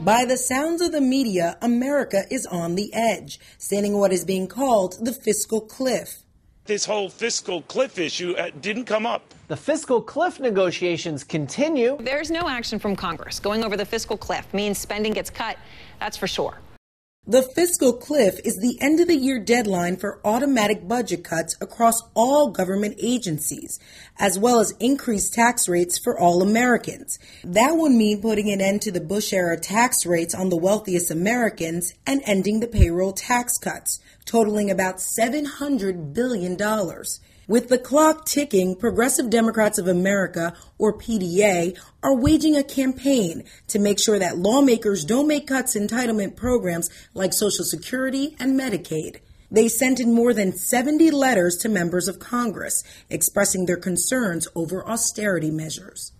By the sounds of the media, America is on the edge, standing what is being called the fiscal cliff. This whole fiscal cliff issue didn't come up. The fiscal cliff negotiations continue. There's no action from Congress. Going over the fiscal cliff means spending gets cut, that's for sure. The fiscal cliff is the end-of-the-year deadline for automatic budget cuts across all government agencies, as well as increased tax rates for all Americans. That would mean putting an end to the Bush-era tax rates on the wealthiest Americans and ending the payroll tax cuts, totaling about $700 billion. With the clock ticking, Progressive Democrats of America, or PDA, are waging a campaign to make sure that lawmakers don't make cuts in entitlement programs like Social Security and Medicaid. They sent in more than 70 letters to members of Congress expressing their concerns over austerity measures.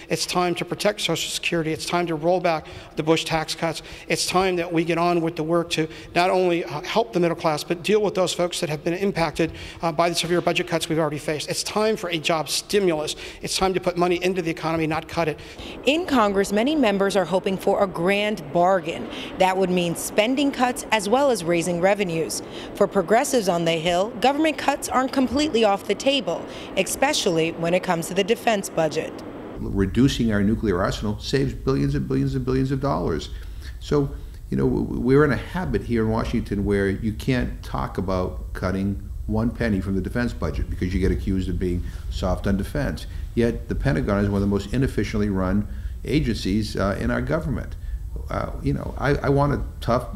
It's time to protect Social Security. It's time to roll back the Bush tax cuts. It's time that we get on with the work to not only help the middle class, but deal with those folks that have been impacted by the severe budget cuts we've already faced. It's time for a job stimulus. It's time to put money into the economy, not cut it. In Congress, many members are hoping for a grand bargain. That would mean spending cuts as well as raising revenues. For progressives on the Hill, government cuts aren't completely off the table, especially when it comes to the defense budget. Reducing our nuclear arsenal saves billions and billions and billions of dollars. So, we're in a habit here in Washington where you can't talk about cutting one penny from the defense budget because you get accused of being soft on defense. Yet the Pentagon is one of the most inefficiently run agencies in our government. I want a tough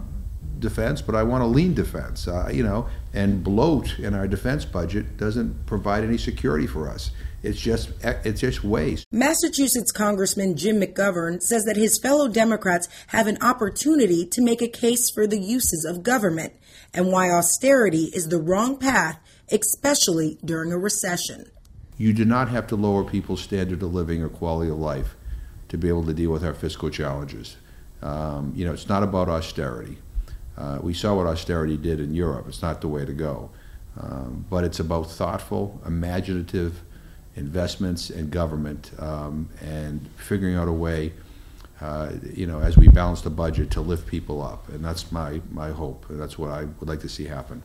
defense, but I want a lean defense, and bloat in our defense budget doesn't provide any security for us. It's just waste. Massachusetts Congressman Jim McGovern says that his fellow Democrats have an opportunity to make a case for the uses of government and why austerity is the wrong path, especially during a recession. You do not have to lower people's standard of living or quality of life to be able to deal with our fiscal challenges. It's not about austerity. We saw what austerity did in Europe. It's not the way to go. But it's about thoughtful, imaginative investments in government and figuring out a way, as we balance the budget to lift people up. And that's my hope. And that's what I would like to see happen.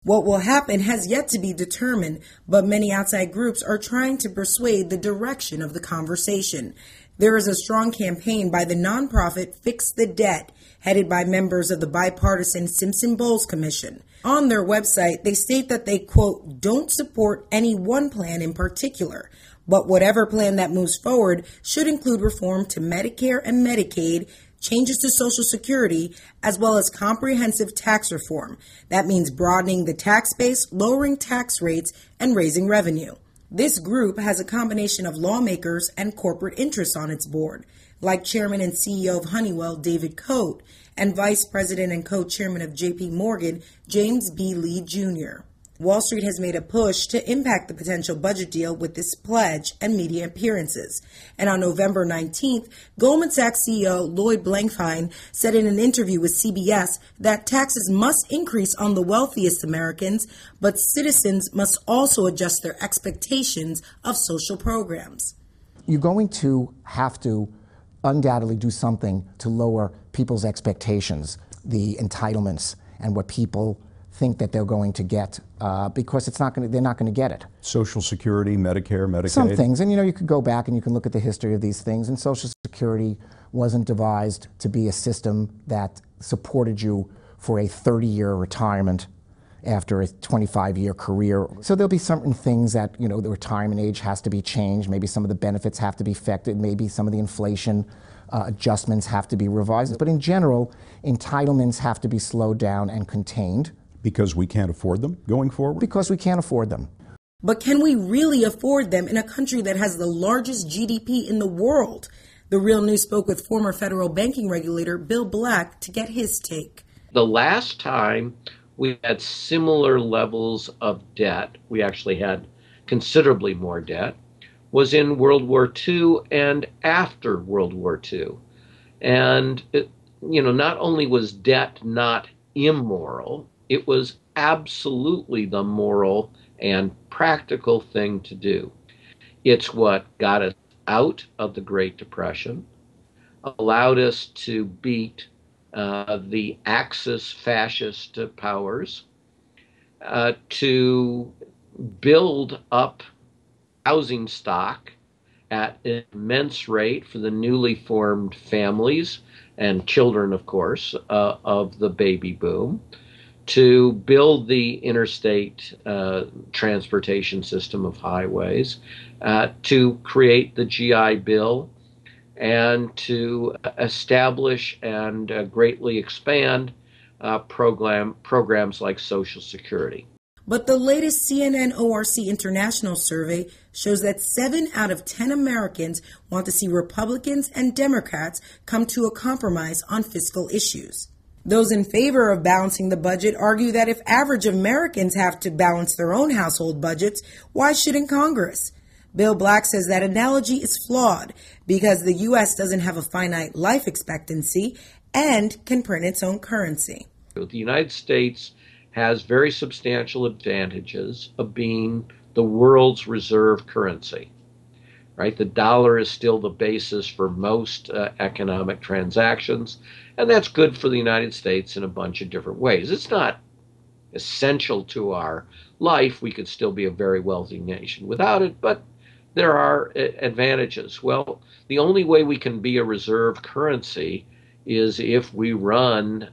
What will happen has yet to be determined, but many outside groups are trying to persuade the direction of the conversation. There is a strong campaign by the nonprofit Fix the Debt, headed by members of the bipartisan Simpson-Bowles Commission. On their website, they state that they, quote, don't support any one plan in particular, but whatever plan that moves forward should include reform to Medicare and Medicaid, changes to Social Security, as well as comprehensive tax reform. That means broadening the tax base, lowering tax rates, and raising revenue. This group has a combination of lawmakers and corporate interests on its board, like Chairman and CEO of Honeywell, David Coate, and Vice President and Co-Chairman of J.P. Morgan, James B. Lee Jr. Wall Street has made a push to impact the potential budget deal with this pledge and media appearances. And on November 19th, Goldman Sachs CEO Lloyd Blankfein said in an interview with CBS that taxes must increase on the wealthiest Americans, but citizens must also adjust their expectations of social programs. You're going to have to undoubtedly do something to lower people's expectations, the entitlements, and what people think that they're going to get, because they're not going to get it. Social Security, Medicare, Medicaid? Some things, and you could go back and you can look at the history of these things, and Social Security wasn't devised to be a system that supported you for a 30-year retirement after a 25-year career. So there'll be certain things that, the retirement age has to be changed, maybe some of the benefits have to be affected, maybe some of the inflation adjustments have to be revised. But in general, entitlements have to be slowed down and contained. Because we can't afford them going forward? Because we can't afford them. But can we really afford them in a country that has the largest GDP in the world? The Real News spoke with former federal banking regulator Bill Black to get his take. The last time we had similar levels of debt, we actually had considerably more debt, was in World War II and after World War II. And, not only was debt not immoral, it was absolutely the moral and practical thing to do. It's what got us out of the Great Depression. allowed us to beat the Axis fascist powers, to build up housing stock at an immense rate for the newly formed families and children, of course, of the baby boom, to build the interstate transportation system of highways, to create the GI Bill, and to establish and greatly expand programs like Social Security. But the latest CNN ORC International survey shows that 7 out of 10 Americans want to see Republicans and Democrats come to a compromise on fiscal issues. Those in favor of balancing the budget argue that if average Americans have to balance their own household budgets, why shouldn't Congress? Bill Black says that analogy is flawed because the U.S. doesn't have a finite life expectancy and can print its own currency. The United States has very substantial advantages of being the world's reserve currency, right? The dollar is still the basis for most economic transactions, and that's good for the United States in a bunch of different ways. It's not essential to our life. We could still be a very wealthy nation without it, but there are advantages. Well, the only way we can be a reserve currency is if we run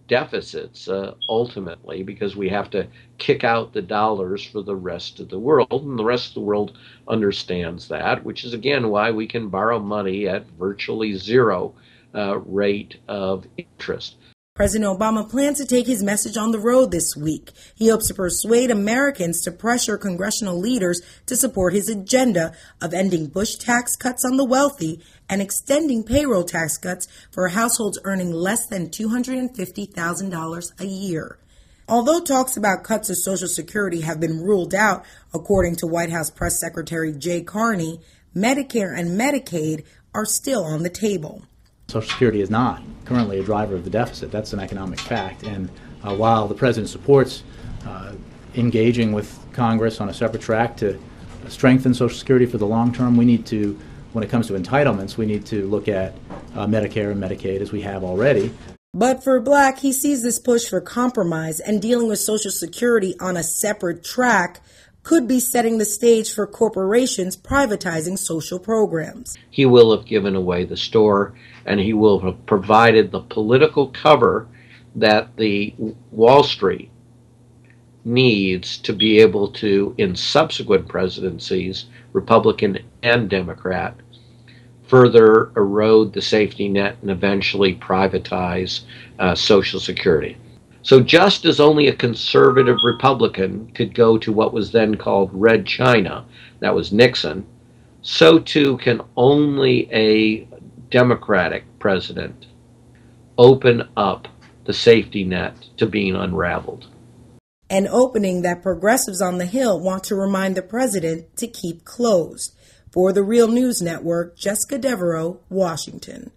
deficits ultimately, because we have to kick out the dollars for the rest of the world, and the rest of the world understands that, which is again why we can borrow money at virtually zero rate of interest. President Obama plans to take his message on the road this week. He hopes to persuade Americans to pressure congressional leaders to support his agenda of ending Bush tax cuts on the wealthy and extending payroll tax cuts for households earning less than $250,000 a year. Although talks about cuts to Social Security have been ruled out, according to White House Press Secretary Jay Carney, Medicare and Medicaid are still on the table. Social Security is not currently a driver of the deficit. That's an economic fact. And while the President supports engaging with Congress on a separate track to strengthen Social Security for the long term, we need to, when it comes to entitlements, we need to look at Medicare and Medicaid as we have already. But for Black, he sees this push for compromise and dealing with Social Security on a separate track could be setting the stage for corporations privatizing social programs. He will have given away the store, and he will have provided the political cover that the Wall Street needs to be able to, in subsequent presidencies, Republican and Democrat, further erode the safety net and eventually privatize Social Security. So just as only a conservative Republican could go to what was then called Red China, that was Nixon, so too can only a Democratic president open up the safety net to being unraveled. An opening that progressives on the Hill want to remind the president to keep closed. For the Real News Network, Jessica Devereaux, Washington.